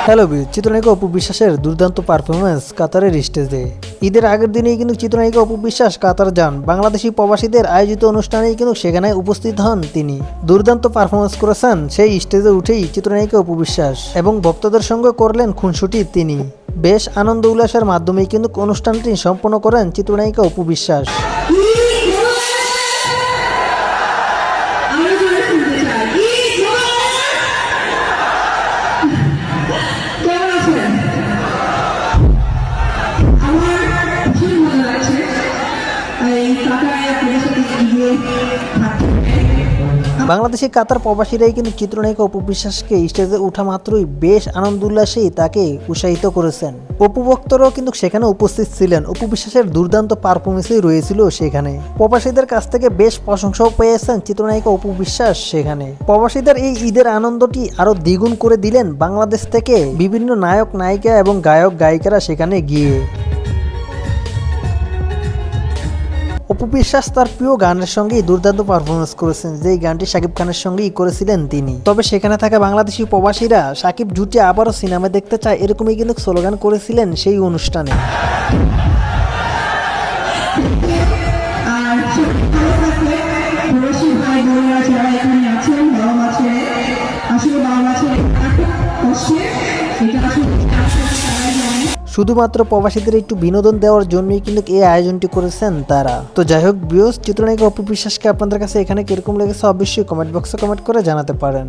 Hello চিত্রনায়িকা অপু বিশ্বাসের দুর্দান্ত পারফরমেন্স কাতারের স্টেজে। ঈদের আগের দিনেই কিন্তু চিত্রনায়িকা অপু বিশ্বাস কাতার যান। বাংলাদেশি প্রবাসীদের আয়োজিত অনুষ্ঠানেই কিন্তু সেখানে উপস্থিত হন তিনি। দুর্দান্ত পারফরমেন্স করেছেন সেই স্টেজে উঠেই চিত্রনায়িকা অপু বিশ্বাস এবং ভক্তদের সঙ্গে করলেন খুনসুটি তিনি। বেশ আনন্দ উল্লাসের মাধ্যমেই কিন্তু অনুষ্ঠানটি সম্পন্ন করেন চিত্রনায়িকা অপু বিশ্বাস। বাংলাদেশি কাতার প্রবাসীরাই কিন্তু চিত্রনায়িকা অপু বিশ্বাসকে স্টেজে ওঠা মাত্রই বেশ আনন্দ উল্লাসেই তাকে উৎসাহিত করেছেন। অপু ভক্তরাও কিন্তু সেখানে উপস্থিত ছিলেন। অপু বিশ্বাসের দুর্দান্ত পারফরমেন্সই রয়েছিল সেখানে। প্রবাসীদের কাছ থেকে বেশ প্রশংসাও পেয়েছেন চিত্রনায়িকা অপু বিশ্বাস সেখানে। প্রবাসীদের এই ঈদের আনন্দটি আরো দ্বিগুণ করে দিলেন বাংলাদেশ থেকে বিভিন্ন নায়ক নায়িকা এবং গায়ক গায়িকারা সেখানে গিয়ে। অপু বিশ্বাস তার প্রিয় গানের সঙ্গেই দুর্দান্ত পারফরমেন্স করেছেন, যেই গানটি শাকিব খানের সঙ্গেই করেছিলেন তিনি। তবে সেখানে থাকা বাংলাদেশি প্রবাসীরা শাকিব জুটি আবারও সিনেমা দেখতে চায় এরকমই কিন্তু স্লোগান করেছিলেন সেই অনুষ্ঠানে। শুধুমাত্র প্রবাসীদের একটু বিনোদন দেওয়ার জন্যই কিন্তু এই আয়োজনটি করেছেন তারা। তো যাই হোক ভিউয়ার্স, চিত্রনায়িকা অপু বিশ্বাসকে আপনাদের কাছে এখানে কিরকম লেগেছে অবশ্যই কমেন্ট বক্সে কমেন্ট করে জানাতে পারেন।